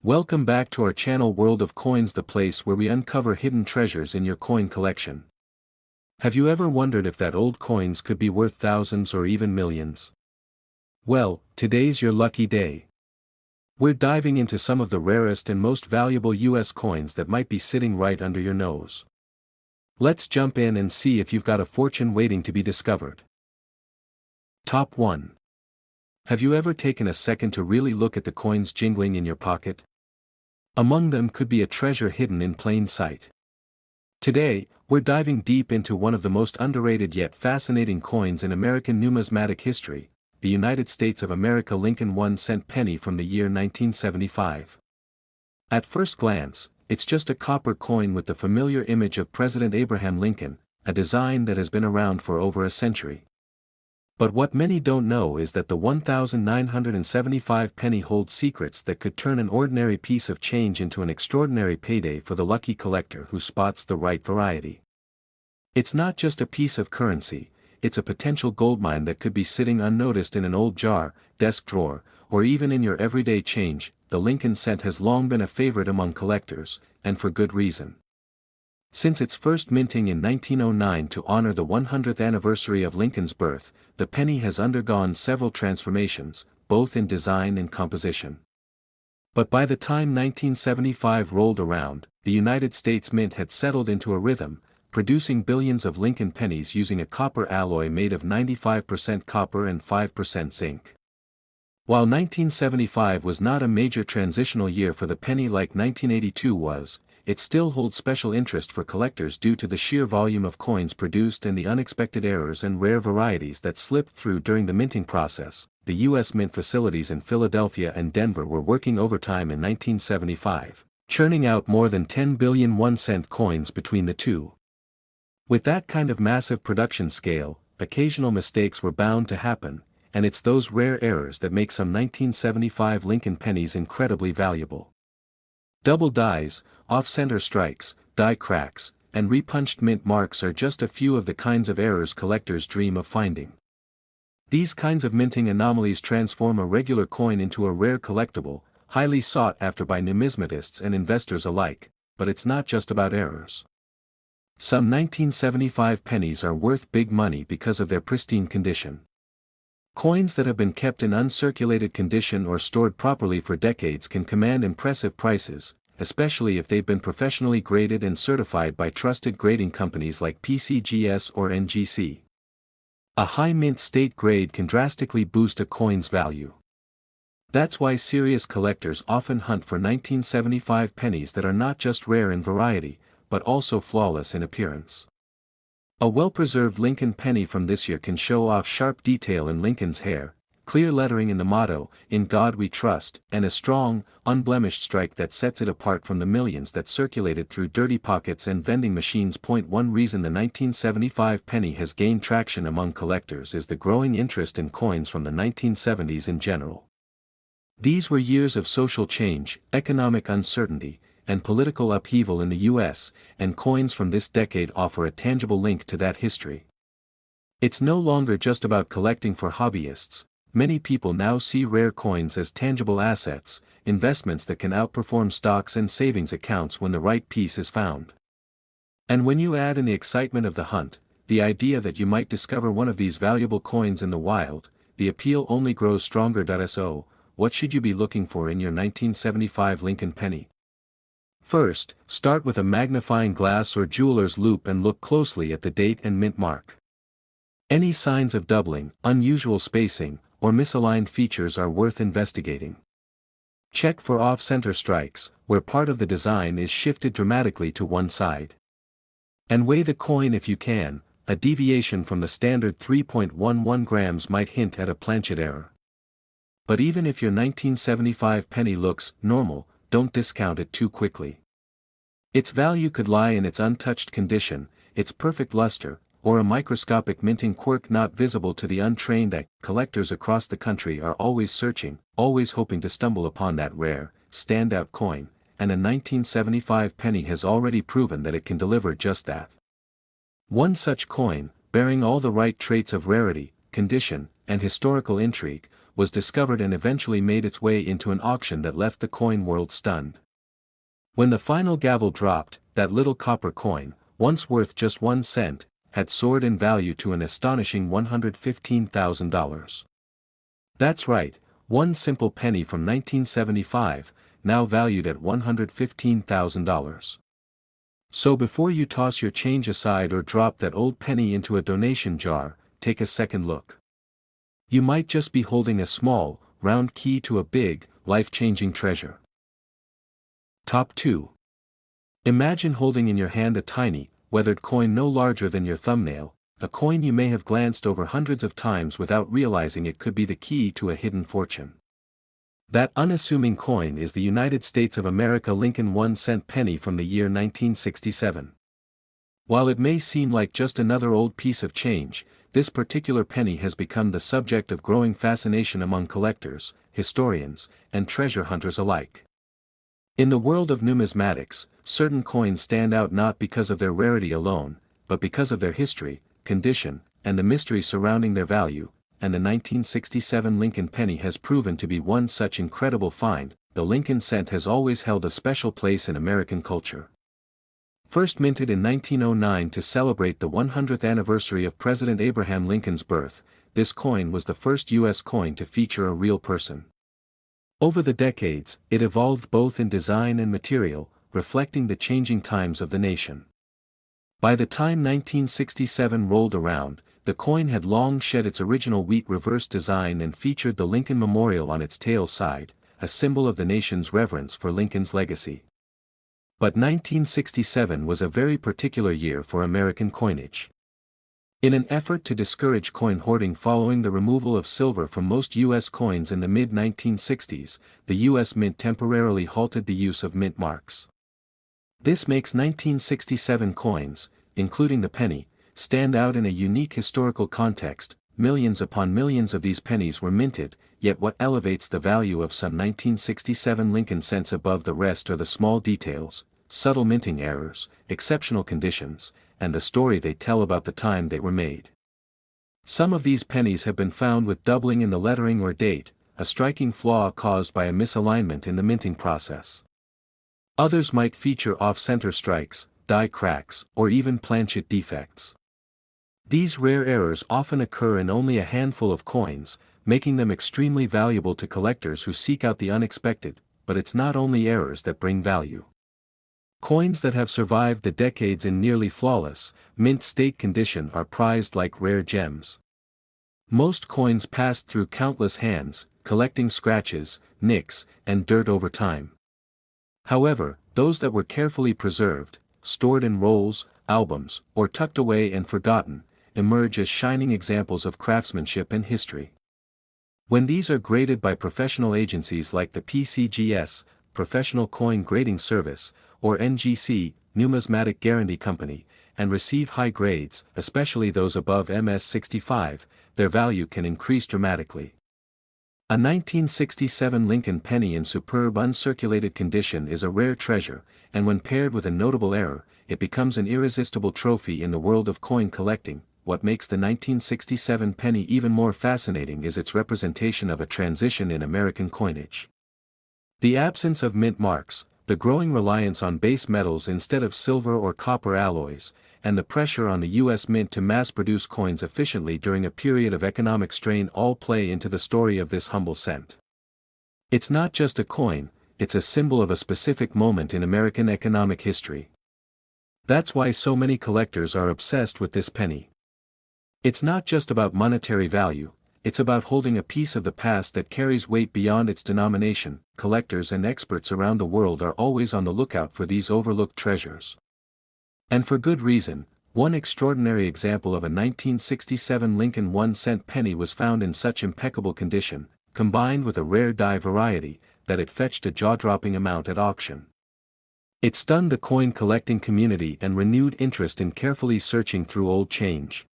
Welcome back to our channel World of Coins, the place where we uncover hidden treasures in your coin collection. Have you ever wondered if that old coins could be worth thousands or even millions? Well, today's your lucky day. We're diving into some of the rarest and most valuable US coins that might be sitting right under your nose. Let's jump in and see if you've got a fortune waiting to be discovered. Top 1. Have you ever taken a second to really look at the coins jingling in your pocket? Among them could be a treasure hidden in plain sight. Today, we're diving deep into one of the most underrated yet fascinating coins in American numismatic history, the United States of America Lincoln 1-cent penny from the year 1975. At first glance, it's just a copper coin with the familiar image of President Abraham Lincoln, a design that has been around for over a century. But what many don't know is that the 1,975 penny holds secrets that could turn an ordinary piece of change into an extraordinary payday for the lucky collector who spots the right variety. It's not just a piece of currency, it's a potential goldmine that could be sitting unnoticed in an old jar, desk drawer, or even in your everyday change. The Lincoln cent has long been a favorite among collectors, and for good reason. Since its first minting in 1909 to honor the 100th anniversary of Lincoln's birth, the penny has undergone several transformations, both in design and composition. But by the time 1975 rolled around, the United States Mint had settled into a rhythm, producing billions of Lincoln pennies using a copper alloy made of 95% copper and 5% zinc. While 1975 was not a major transitional year for the penny like 1982 was, it still holds special interest for collectors due to the sheer volume of coins produced and the unexpected errors and rare varieties that slipped through during the minting process. The U.S. Mint facilities in Philadelphia and Denver were working overtime in 1975, churning out more than 10 billion 1-cent coins between the two. With that kind of massive production scale, occasional mistakes were bound to happen, and it's those rare errors that make some 1975 Lincoln pennies incredibly valuable. Double dies, off-center strikes, die cracks, and repunched mint marks are just a few of the kinds of errors collectors dream of finding. These kinds of minting anomalies transform a regular coin into a rare collectible, highly sought after by numismatists and investors alike. But it's not just about errors. Some 1975 pennies are worth big money because of their pristine condition. Coins that have been kept in uncirculated condition or stored properly for decades can command impressive prices, especially if they've been professionally graded and certified by trusted grading companies like PCGS or NGC. A high mint state grade can drastically boost a coin's value. That's why serious collectors often hunt for 1975 pennies that are not just rare in variety, but also flawless in appearance. A well-preserved Lincoln penny from this year can show off sharp detail in Lincoln's hair, clear lettering in the motto, "In God We Trust," and a strong, unblemished strike that sets it apart from the millions that circulated through dirty pockets and vending machines. One reason the 1975 penny has gained traction among collectors is the growing interest in coins from the 1970s in general. These were years of social change, economic uncertainty, and political upheaval in the U.S., and coins from this decade offer a tangible link to that history. It's no longer just about collecting for hobbyists. Many people now see rare coins as tangible assets, investments that can outperform stocks and savings accounts when the right piece is found. And when you add in the excitement of the hunt, the idea that you might discover one of these valuable coins in the wild, the appeal only grows stronger. So, what should you be looking for in your 1975 Lincoln penny? First, start with a magnifying glass or jeweler's loupe and look closely at the date and mint mark. Any signs of doubling, unusual spacing, or misaligned features are worth investigating. Check for off-center strikes, where part of the design is shifted dramatically to one side. And weigh the coin if you can. A deviation from the standard 3.11 grams might hint at a planchet error. But even if your 1975 penny looks normal, don't discount it too quickly. Its value could lie in its untouched condition, its perfect luster, or a microscopic minting quirk not visible to the untrained eye. Collectors across the country are always searching, always hoping to stumble upon that rare, standout coin, and a 1975 penny has already proven that it can deliver just that. One such coin, bearing all the right traits of rarity, condition, and historical intrigue, was discovered and eventually made its way into an auction that left the coin world stunned. When the final gavel dropped, that little copper coin, once worth just 1 cent, had soared in value to an astonishing $115,000. That's right, one simple penny from 1975, now valued at $115,000. So before you toss your change aside or drop that old penny into a donation jar, take a second look. You might just be holding a small, round key to a big, life-changing treasure. Top 2. Imagine holding in your hand a tiny, weathered coin no larger than your thumbnail, a coin you may have glanced over hundreds of times without realizing it could be the key to a hidden fortune. That unassuming coin is the United States of America Lincoln 1-cent penny from the year 1967. While it may seem like just another old piece of change, this particular penny has become the subject of growing fascination among collectors, historians, and treasure hunters alike. In the world of numismatics, certain coins stand out not because of their rarity alone, but because of their history, condition, and the mystery surrounding their value, and the 1967 Lincoln penny has proven to be one such incredible find. The Lincoln cent has always held a special place in American culture. First minted in 1909 to celebrate the 100th anniversary of President Abraham Lincoln's birth, this coin was the first U.S. coin to feature a real person. Over the decades, it evolved both in design and material, reflecting the changing times of the nation. By the time 1967 rolled around, the coin had long shed its original wheat reverse design and featured the Lincoln Memorial on its tail side, a symbol of the nation's reverence for Lincoln's legacy. But 1967 was a very particular year for American coinage. In an effort to discourage coin hoarding following the removal of silver from most U.S. coins in the mid-1960s, the U.S. Mint temporarily halted the use of mint marks. This makes 1967 coins, including the penny, stand out in a unique historical context. Millions upon millions of these pennies were minted, yet what elevates the value of some 1967 Lincoln cents above the rest are the small details, subtle minting errors, exceptional conditions, and the story they tell about the time they were made. Some of these pennies have been found with doubling in the lettering or date, a striking flaw caused by a misalignment in the minting process. Others might feature off-center strikes, die cracks, or even planchet defects. These rare errors often occur in only a handful of coins, making them extremely valuable to collectors who seek out the unexpected, but it's not only errors that bring value. Coins that have survived the decades in nearly flawless, mint state condition are prized like rare gems. Most coins passed through countless hands, collecting scratches, nicks, and dirt over time. However, those that were carefully preserved, stored in rolls, albums, or tucked away and forgotten, emerge as shining examples of craftsmanship and history. When these are graded by professional agencies like the PCGS, Professional Coin Grading Service, or NGC, Numismatic Guarantee Company, and receive high grades, especially those above MS65, their value can increase dramatically. A 1967 Lincoln penny in superb uncirculated condition is a rare treasure, and when paired with a notable error, it becomes an irresistible trophy in the world of coin collecting. What makes the 1967 penny even more fascinating is its representation of a transition in American coinage. The absence of mint marks, the growing reliance on base metals instead of silver or copper alloys, and the pressure on the U.S. Mint to mass-produce coins efficiently during a period of economic strain all play into the story of this humble cent. It's not just a coin, it's a symbol of a specific moment in American economic history. That's why so many collectors are obsessed with this penny. It's not just about monetary value, it's about holding a piece of the past that carries weight beyond its denomination. Collectors and experts around the world are always on the lookout for these overlooked treasures. And for good reason. One extraordinary example of a 1967 Lincoln 1-cent penny was found in such impeccable condition, combined with a rare die variety, that it fetched a jaw-dropping amount at auction. It stunned the coin collecting community and renewed interest in carefully searching through old change.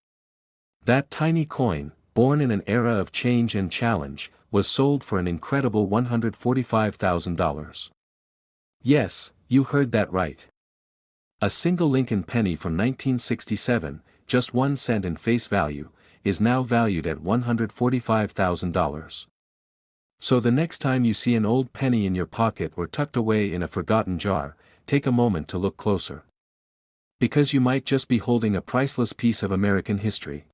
That tiny coin, born in an era of change and challenge, was sold for an incredible $145,000. Yes, you heard that right. A single Lincoln penny from 1967, just 1 cent in face value, is now valued at $145,000. So the next time you see an old penny in your pocket or tucked away in a forgotten jar, take a moment to look closer. Because you might just be holding a priceless piece of American history.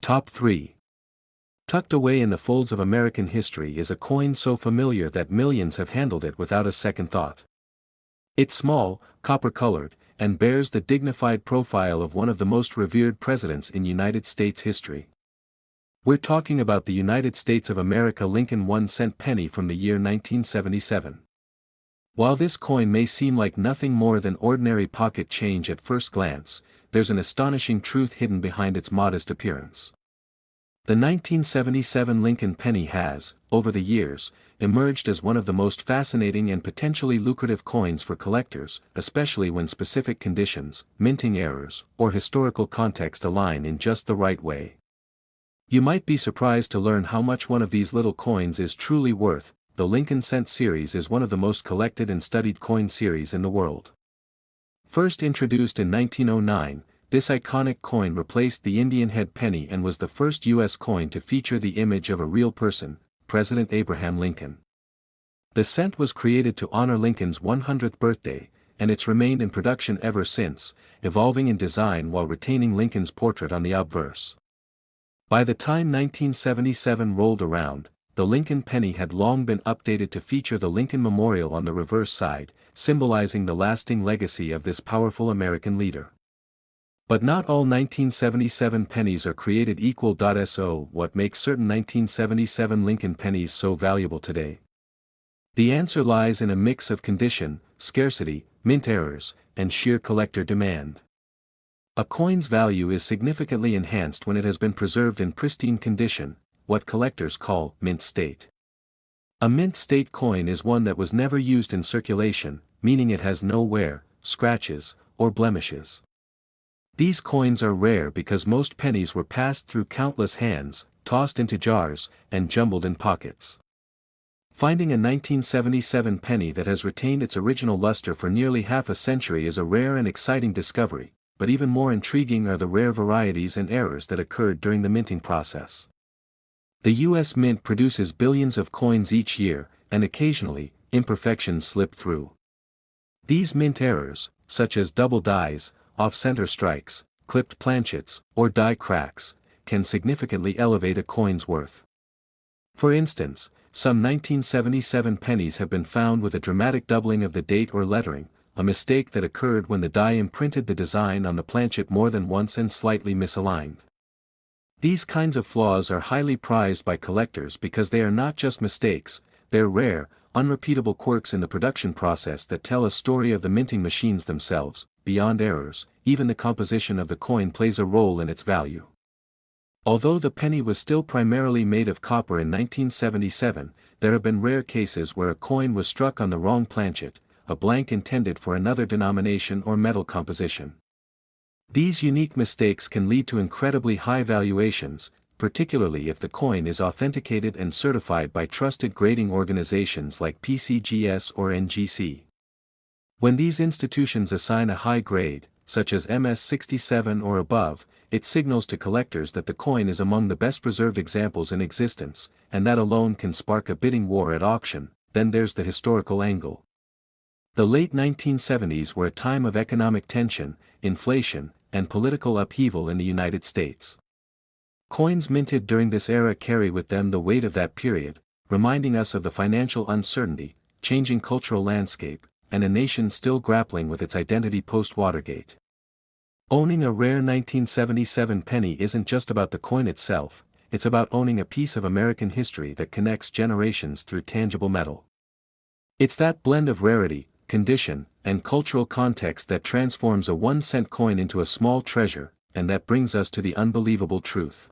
Top 3. Tucked away in the folds of American history is a coin so familiar that millions have handled it without a second thought. It's small, copper-colored, and bears the dignified profile of one of the most revered presidents in United States history. We're talking about the United States of America Lincoln 1-cent penny from the year 1977. While this coin may seem like nothing more than ordinary pocket change at first glance, there's an astonishing truth hidden behind its modest appearance. The 1977 Lincoln penny has, over the years, emerged as one of the most fascinating and potentially lucrative coins for collectors, especially when specific conditions, minting errors, or historical context align in just the right way. You might be surprised to learn how much one of these little coins is truly worth. The Lincoln Cent series is one of the most collected and studied coin series in the world. First introduced in 1909, this iconic coin replaced the Indian head penny and was the first U.S. coin to feature the image of a real person, President Abraham Lincoln. The cent was created to honor Lincoln's 100th birthday, and it's remained in production ever since, evolving in design while retaining Lincoln's portrait on the obverse. By the time 1977 rolled around, the Lincoln penny had long been updated to feature the Lincoln Memorial on the reverse side, symbolizing the lasting legacy of this powerful American leader. But not all 1977 pennies are created equal. So, what makes certain 1977 Lincoln pennies so valuable today? The answer lies in a mix of condition, scarcity, mint errors, and sheer collector demand. A coin's value is significantly enhanced when it has been preserved in pristine condition, what collectors call mint state. A mint state coin is one that was never used in circulation, meaning it has no wear, scratches, or blemishes. These coins are rare because most pennies were passed through countless hands, tossed into jars, and jumbled in pockets. Finding a 1977 penny that has retained its original luster for nearly half a century is a rare and exciting discovery, but even more intriguing are the rare varieties and errors that occurred during the minting process. The U.S. Mint produces billions of coins each year, and occasionally, imperfections slip through. These mint errors, such as double dies, off-center strikes, clipped planchets, or die cracks, can significantly elevate a coin's worth. For instance, some 1977 pennies have been found with a dramatic doubling of the date or lettering, a mistake that occurred when the die imprinted the design on the planchet more than once and slightly misaligned. These kinds of flaws are highly prized by collectors because they are not just mistakes, they're rare, unrepeatable quirks in the production process that tell a story of the minting machines themselves. Beyond errors, even the composition of the coin plays a role in its value. Although the penny was still primarily made of copper in 1977, there have been rare cases where a coin was struck on the wrong planchet, a blank intended for another denomination or metal composition. These unique mistakes can lead to incredibly high valuations, particularly if the coin is authenticated and certified by trusted grading organizations like PCGS or NGC. When these institutions assign a high grade, such as MS67 or above, it signals to collectors that the coin is among the best preserved examples in existence, and that alone can spark a bidding war at auction. Then there's the historical angle. The late 1970s were a time of economic tension, inflation, and political upheaval in the United States. Coins minted during this era carry with them the weight of that period, reminding us of the financial uncertainty, changing cultural landscape, and a nation still grappling with its identity post-Watergate. Owning a rare 1977 penny isn't just about the coin itself, it's about owning a piece of American history that connects generations through tangible metal. It's that blend of rarity, condition, and cultural context that transforms a 1-cent coin into a small treasure, and that brings us to the unbelievable truth.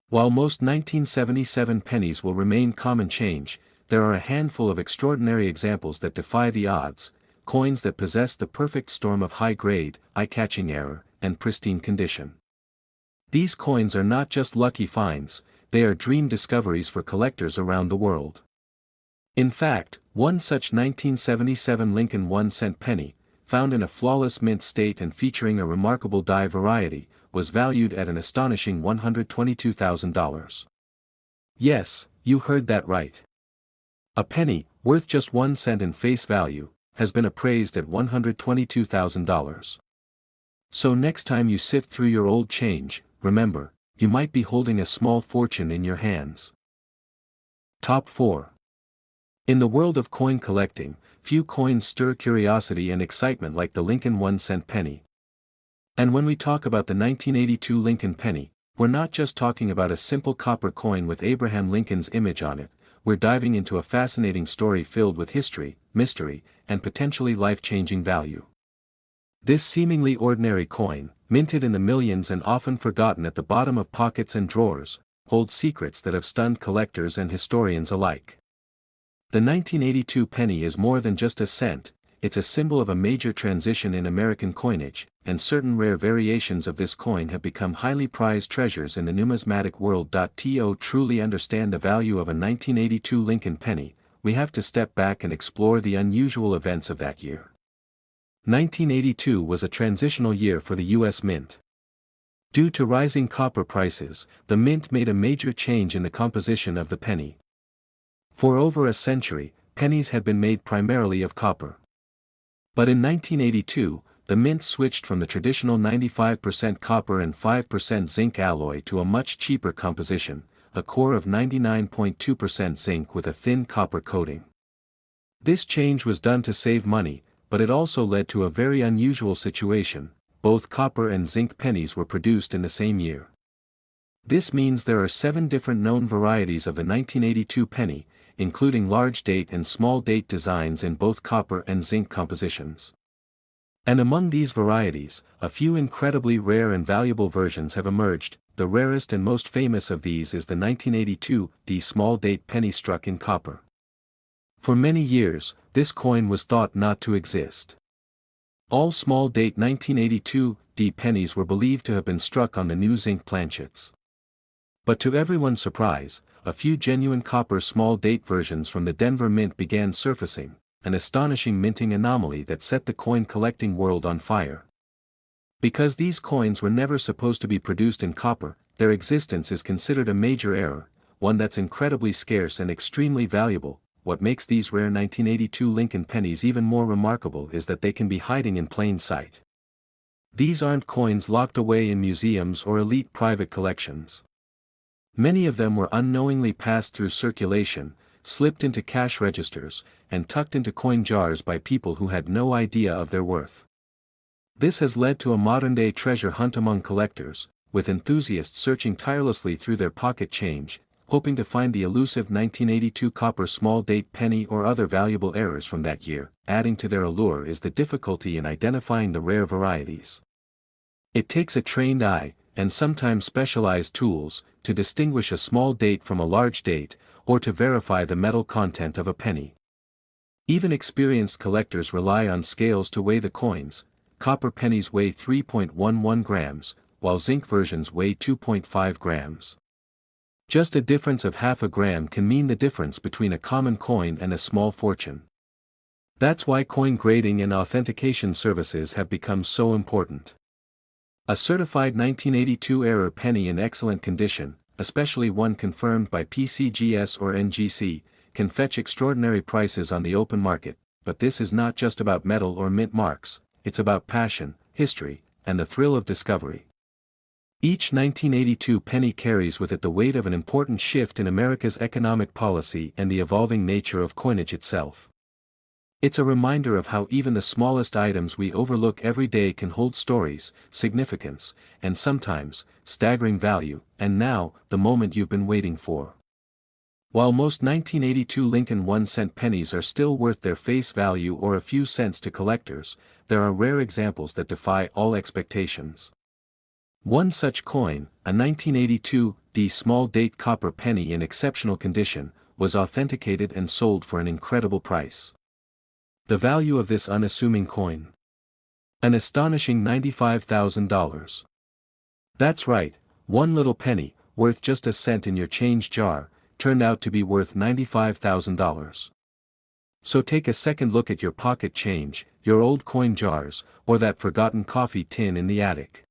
While most 1977 pennies will remain common change, there are a handful of extraordinary examples that defy the odds, coins that possess the perfect storm of high grade, eye-catching error, and pristine condition. These coins are not just lucky finds, they are dream discoveries for collectors around the world. In fact, one such 1977 Lincoln 1-cent penny, found in a flawless mint state and featuring a remarkable die variety, was valued at an astonishing $122,000. Yes, you heard that right. A penny, worth just 1 cent in face value, has been appraised at $122,000. So next time you sift through your old change, remember, you might be holding a small fortune in your hands. Top 4. In the world of coin collecting, few coins stir curiosity and excitement like the Lincoln 1-cent penny. And when we talk about the 1982 Lincoln penny, we're not just talking about a simple copper coin with Abraham Lincoln's image on it, we're diving into a fascinating story filled with history, mystery, and potentially life-changing value. This seemingly ordinary coin, minted in the millions and often forgotten at the bottom of pockets and drawers, holds secrets that have stunned collectors and historians alike. The 1982 penny is more than just a cent, it's a symbol of a major transition in American coinage, and certain rare variations of this coin have become highly prized treasures in the numismatic world. To truly understand the value of a 1982 Lincoln penny, we have to step back and explore the unusual events of that year. 1982 was a transitional year for the U.S. Mint. Due to rising copper prices, the mint made a major change in the composition of the penny. For over a century, pennies had been made primarily of copper. But in 1982, the mint switched from the traditional 95% copper and 5% zinc alloy to a much cheaper composition, a core of 99.2% zinc with a thin copper coating. This change was done to save money, but it also led to a very unusual situation: both copper and zinc pennies were produced in the same year. This means there are 7 different known varieties of the 1982 penny, including large date and small date designs in both copper and zinc compositions. And among these varieties, a few incredibly rare and valuable versions have emerged. The rarest and most famous of these is the 1982 D small date penny struck in copper. For many years, this coin was thought not to exist. All small date 1982 D pennies were believed to have been struck on the new zinc planchets. But to everyone's surprise, a few genuine copper small date versions from the Denver Mint began surfacing, an astonishing minting anomaly that set the coin collecting world on fire. Because these coins were never supposed to be produced in copper, their existence is considered a major error, one that's incredibly scarce and extremely valuable. What makes these rare 1982 Lincoln pennies even more remarkable is that they can be hiding in plain sight. These aren't coins locked away in museums or elite private collections. Many of them were unknowingly passed through circulation, slipped into cash registers, and tucked into coin jars by people who had no idea of their worth. This has led to a modern-day treasure hunt among collectors, with enthusiasts searching tirelessly through their pocket change, hoping to find the elusive 1982 copper small date penny or other valuable errors from that year. Adding to their allure is the difficulty in identifying the rare varieties. It takes a trained eye, and sometimes specialized tools, to distinguish a small date from a large date, or to verify the metal content of a penny. Even experienced collectors rely on scales to weigh the coins. Copper pennies weigh 3.11 grams, while zinc versions weigh 2.5 grams. Just a difference of half a gram can mean the difference between a common coin and a small fortune. That's why coin grading and authentication services have become so important. A certified 1982 error penny in excellent condition, especially one confirmed by PCGS or NGC, can fetch extraordinary prices on the open market. But this is not just about metal or mint marks, it's about passion, history, and the thrill of discovery. Each 1982 penny carries with it the weight of an important shift in America's economic policy and the evolving nature of coinage itself. It's a reminder of how even the smallest items we overlook every day can hold stories, significance, and sometimes, staggering value. And now, the moment you've been waiting for. While most 1982 Lincoln 1-cent pennies are still worth their face value or a few cents to collectors, there are rare examples that defy all expectations. One such coin, a 1982 D small date copper penny in exceptional condition, was authenticated and sold for an incredible price. The value of this unassuming coin? An astonishing $95,000. That's right, one little penny, worth just a cent in your change jar, turned out to be worth $95,000. So take a second look at your pocket change, your old coin jars, or that forgotten coffee tin in the attic.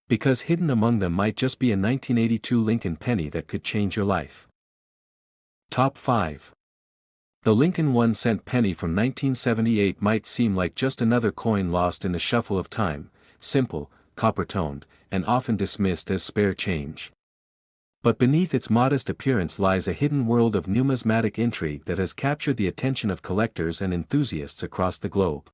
Because hidden among them might just be a 1982 Lincoln penny that could change your life. Top 5. The Lincoln 1-cent penny from 1978 might seem like just another coin lost in the shuffle of time, simple, copper-toned, and often dismissed as spare change. But beneath its modest appearance lies a hidden world of numismatic intrigue that has captured the attention of collectors and enthusiasts across the globe.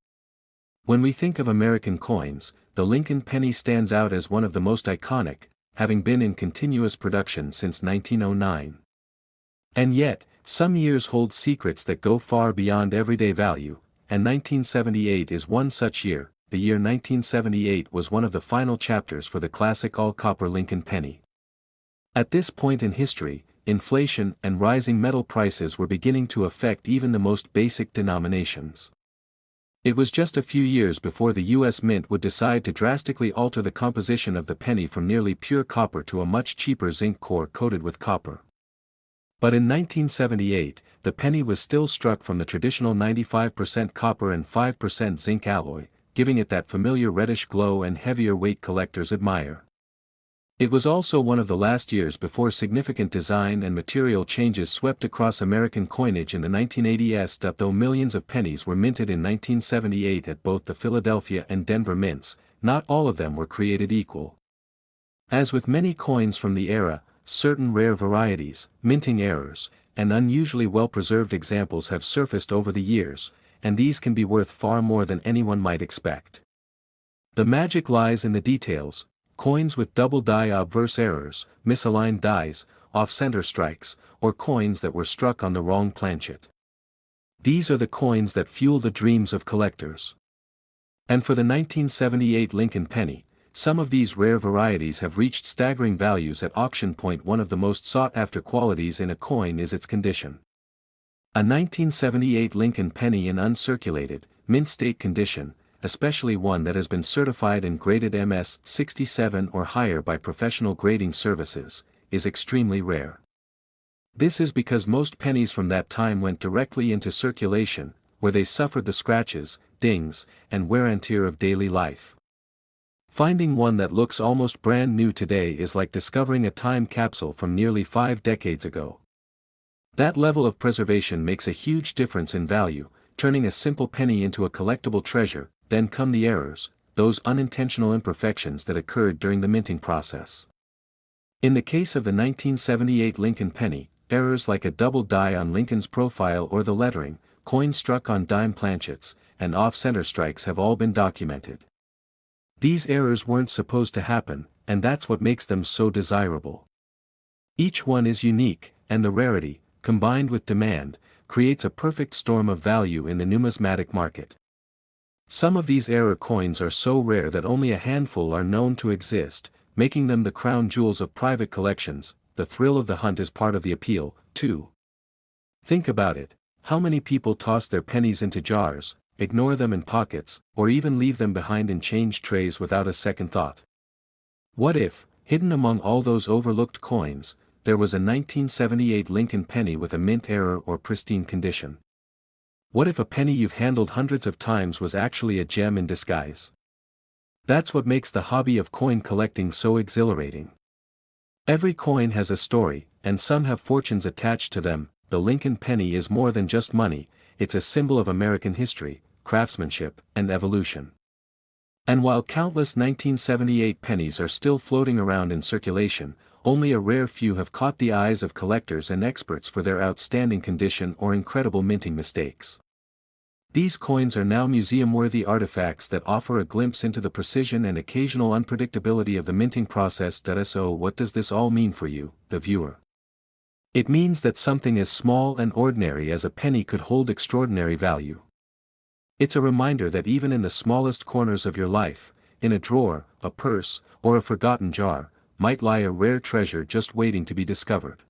When we think of American coins, the Lincoln penny stands out as one of the most iconic, having been in continuous production since 1909. And yet, some years hold secrets that go far beyond everyday value, and 1978 is one such year. The year 1978 was one of the final chapters for the classic all-copper Lincoln penny. At this point in history, inflation and rising metal prices were beginning to affect even the most basic denominations. It was just a few years before the U.S. Mint would decide to drastically alter the composition of the penny from nearly pure copper to a much cheaper zinc core coated with copper. But in 1978, the penny was still struck from the traditional 95% copper and 5% zinc alloy, giving it that familiar reddish glow and heavier weight collectors admire. It was also one of the last years before significant design and material changes swept across American coinage in the 1980s. Though millions of pennies were minted in 1978 at both the Philadelphia and Denver mints, not all of them were created equal. As with many coins from the era, certain rare varieties, minting errors, and unusually well-preserved examples have surfaced over the years, and these can be worth far more than anyone might expect. The magic lies in the details. Coins with double die obverse errors, misaligned dies, off-center strikes, or coins that were struck on the wrong planchet. These are the coins that fuel the dreams of collectors. And for the 1978 Lincoln penny, some of these rare varieties have reached staggering values at auction point. One of the most sought-after qualities in a coin is its condition. A 1978 Lincoln penny in uncirculated, mint-state condition, especially one that has been certified and graded MS 67 or higher by professional grading services, is extremely rare. This is because most pennies from that time went directly into circulation, where they suffered the scratches, dings, and wear and tear of daily life. Finding one that looks almost brand new today is like discovering a time capsule from nearly 5 decades ago. That level of preservation makes a huge difference in value, turning a simple penny into a collectible treasure. Then come the errors, those unintentional imperfections that occurred during the minting process. In the case of the 1978 Lincoln penny, errors like a double die on Lincoln's profile or the lettering, coins struck on dime planchets, and off-center strikes have all been documented. These errors weren't supposed to happen, and that's what makes them so desirable. Each one is unique, and the rarity, combined with demand, creates a perfect storm of value in the numismatic market. Some of these error coins are so rare that only a handful are known to exist, making them the crown jewels of private collections. The thrill of the hunt is part of the appeal, too. Think about it, how many people toss their pennies into jars, ignore them in pockets, or even leave them behind in change trays without a second thought? What if, hidden among all those overlooked coins, there was a 1978 Lincoln penny with a mint error or pristine condition? What if a penny you've handled hundreds of times was actually a gem in disguise? That's what makes the hobby of coin collecting so exhilarating. Every coin has a story, and some have fortunes attached to them. The Lincoln penny is more than just money, it's a symbol of American history, craftsmanship, and evolution. And while countless 1978 pennies are still floating around in circulation, only a rare few have caught the eyes of collectors and experts for their outstanding condition or incredible minting mistakes. These coins are now museum-worthy artifacts that offer a glimpse into the precision and occasional unpredictability of the minting process. So what does this all mean for you, the viewer? It means that something as small and ordinary as a penny could hold extraordinary value. It's a reminder that even in the smallest corners of your life, in a drawer, a purse, or a forgotten jar, might lie a rare treasure just waiting to be discovered.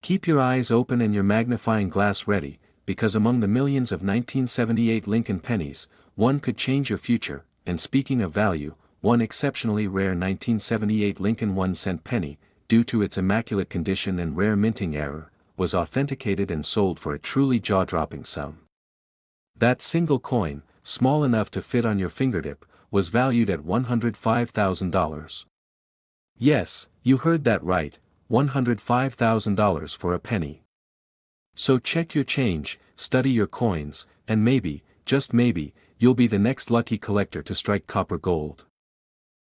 Keep your eyes open and your magnifying glass ready, because among the millions of 1978 Lincoln pennies, one could change your future. And speaking of value, one exceptionally rare 1978 Lincoln 1-cent penny, due to its immaculate condition and rare minting error, was authenticated and sold for a truly jaw-dropping sum. That single coin, small enough to fit on your fingertip, was valued at $105,000. Yes, you heard that right, $105,000 for a penny. So check your change, study your coins, and maybe, just maybe, you'll be the next lucky collector to strike copper gold.